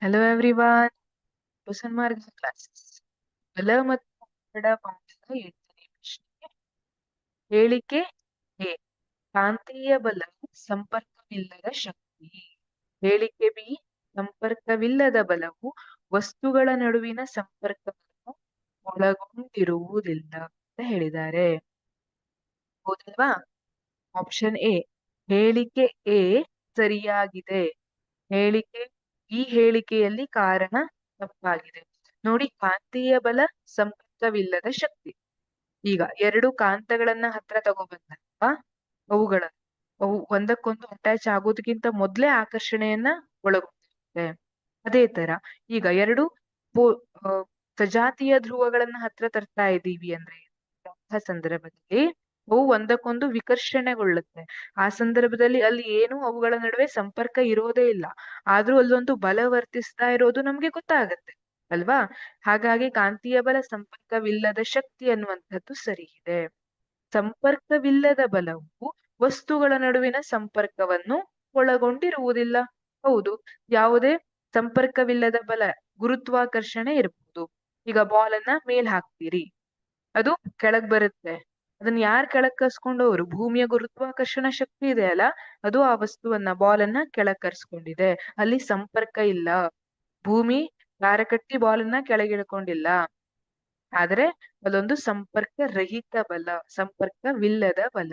Hello everyone, to Sanmarg classes. ಬಲ ಮತ್ತು ಒತ್ತಡ ಪಾಠದ 8ನೇ ಪ್ರಶ್ನೆ. ಹೇಳಿಕೆ ಎ. ಕಾಂತೀಯ ಬಲವು ಸಂಪರ್ಕವಿಲ್ಲದ ಶಕ್ತಿ. ಹೇಳಿಕೆ ಬಿ. ಸಂಪರ್ಕವಿಲ್ಲದ ಬಲವು ವಸ್ತುಗಳ ನಡುವಿನ ಸಂಪರ್ಕವನ್ನು ಒಳಗೊಂಡಿರುವುದಿಲ್ಲ ಅಂತ ಹೇಳಿದ್ದಾರೆ. ಹೌದಲ್ವಾ? Option A. ಹೇಳಿಕೆ ಎ ಸರಿಯಾಗಿದೆ. ಈ ಹೇಳಿಕೆಯಲ್ಲಿ ಕಾರಣ ತಪ್ಪಾಗಿದೆ. ನೋಡಿ, ಕಾಂತೀಯ ಬಲ ಸಂಪರ್ಕವಿಲ್ಲದ ಶಕ್ತಿ. ಈಗ ಎರಡು ಕಾಂತಗಳನ್ನ ಹತ್ರ ತಗೊಬಂದಾಗ ಅವು ಒಂದಕ್ಕೊಂದು ಅಟ್ಯಾಚ್ ಆಗೋದಕ್ಕಿಂತ ಮೊದ್ಲೇ ಆಕರ್ಷಣೆಯನ್ನ ಒಳಗೊಂಡಿರುತ್ತೆ. ಅದೇ ತರ ಈಗ ಎರಡು ಸಜಾತಿಯ ಧ್ರುವಗಳನ್ನ ಹತ್ರ ತರ್ತಾ ಇದ್ದೀವಿ ಅಂದ್ರೆ ಸಂದರ್ಭದಲ್ಲಿ ಅವು ಒಂದಕ್ಕೊಂದು ವಿಕರ್ಷಣೆಗೊಳ್ಳುತ್ತೆ. ಆ ಸಂದರ್ಭದಲ್ಲಿ ಅಲ್ಲಿ ಏನು ಅವುಗಳ ನಡುವೆ ಸಂಪರ್ಕ ಇರೋದೇ ಇಲ್ಲ. ಆದ್ರೂ ಅಲ್ಲೊಂದು ಬಲ ವರ್ತಿಸ್ತಾ ಇರೋದು ನಮ್ಗೆ ಗೊತ್ತಾಗತ್ತೆ ಅಲ್ವಾ? ಹಾಗಾಗಿ ಕಾಂತೀಯ ಬಲ ಸಂಪರ್ಕವಿಲ್ಲದ ಶಕ್ತಿ ಅನ್ನುವಂಥದ್ದು ಸರಿ ಇದೆ. ಸಂಪರ್ಕವಿಲ್ಲದ ಬಲವು ವಸ್ತುಗಳ ನಡುವಿನ ಸಂಪರ್ಕವನ್ನು ಒಳಗೊಂಡಿರುವುದಿಲ್ಲ. ಹೌದು, ಯಾವುದೇ ಸಂಪರ್ಕವಿಲ್ಲದ ಬಲ ಗುರುತ್ವಾಕರ್ಷಣೆ ಇರಬಹುದು. ಈಗ ಬಾಲ್ ಅನ್ನ ಮೇಲ್ ಹಾಕ್ತೀರಿ, ಅದು ಕೆಳಗ್ ಬರುತ್ತೆ. ಅದನ್ನ ಯಾರ್ ಕೆಳಗ್ ಕರ್ಸ್ಕೊಂಡವ್ರು? ಭೂಮಿಯ ಗುರುತ್ವಾಕರ್ಷಣ ಶಕ್ತಿ ಇದೆ ಅಲ್ಲ, ಅದು ಆ ವಸ್ತುವನ್ನ ಬಾಲ್ ಅನ್ನ ಕೆಳಗ್ ಕರ್ಸ್ಕೊಂಡಿದೆ. ಅಲ್ಲಿ ಸಂಪರ್ಕ ಇಲ್ಲ. ಭೂಮಿ ಕಟ್ಟಿ ಬಾಲ್ ಅನ್ನ ಕೆಳಗಿಳ್ಕೊಂಡಿಲ್ಲ. ಆದ್ರೆ ಅದೊಂದು ಸಂಪರ್ಕ ರಹಿತ ಬಲ, ಸಂಪರ್ಕವಿಲ್ಲದ ಬಲ.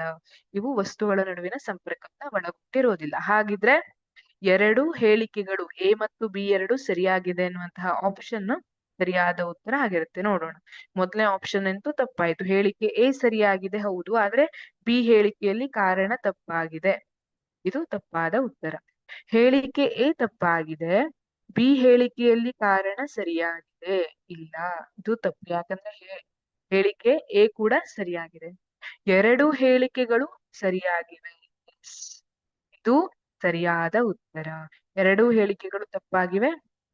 ಇವು ವಸ್ತುಗಳ ನಡುವಿನ ಸಂಪರ್ಕವನ್ನ ಒಳಗೊಂಡಿರೋದಿಲ್ಲ. ಹಾಗಿದ್ರೆ ಎರಡು ಹೇಳಿಕೆಗಳು ಎ ಮತ್ತು ಬಿ ಎರಡು ಸರಿಯಾಗಿದೆ ಅನ್ನುವಂತಹ ಆಪ್ಷನ್ ಸರಿಯಾದ ಉತ್ತರ ಆಗಿರುತ್ತೆ. ನೋಡೋಣ. ಮೊದಲನೇ ಆಪ್ಷನ್ ಅಂತೂ ತಪ್ಪಾಯ್ತು. ಹೇಳಿಕೆ ಎ ಸರಿಯಾಗಿದೆ, ಹೌದು, ಆದ್ರೆ ಬಿ ಹೇಳಿಕೆಯಲ್ಲಿ ಕಾರಣ ತಪ್ಪಾಗಿದೆ. ಇದು ತಪ್ಪಾದ ಉತ್ತರ. ಹೇಳಿಕೆ ಎ ತಪ್ಪಾಗಿದೆ, ಬಿ ಹೇಳಿಕೆಯಲ್ಲಿ ಕಾರಣ ಸರಿಯಾಗಿದೆ. ಇಲ್ಲ, ಇದು ತಪ್ಪು. ಯಾಕಂದ್ರೆ ಹೇಳಿಕೆ ಎ ಕೂಡ ಸರಿಯಾಗಿದೆ. ಎರಡು ಹೇಳಿಕೆಗಳು ಸರಿಯಾಗಿವೆ. ಇದು ಸರಿಯಾದ ಉತ್ತರ. ಎರಡೂ ಹೇಳಿಕೆಗಳು ತಪ್ಪಾಗಿವೆ,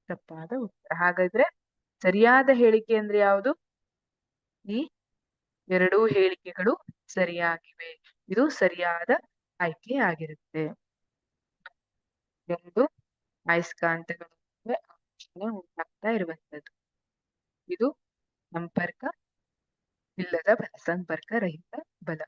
ತಪ್ಪಾದ ಉತ್ತರ. ಹಾಗಾದ್ರೆ ಸರಿಯಾದ ಹೇಳಿಕೆ ಅಂದ್ರೆ ಯಾವುದು? ಈ ಎರಡೂ ಹೇಳಿಕೆಗಳು ಸರಿಯಾಗಿವೆ. ಇದು ಸರಿಯಾದ ಆಯ್ಕೆ ಆಗಿರುತ್ತೆ. ಎರಡು ಅಯಸ್ಕಾಂತಗಳು ಉಂಟಾಗ್ತಾ ಇರುವಂತದ್ದು. ಇದು ಸಂಪರ್ಕ ಇಲ್ಲದ ಬಲ, ಸಂಪರ್ಕ ರಹಿತ ಬಲ.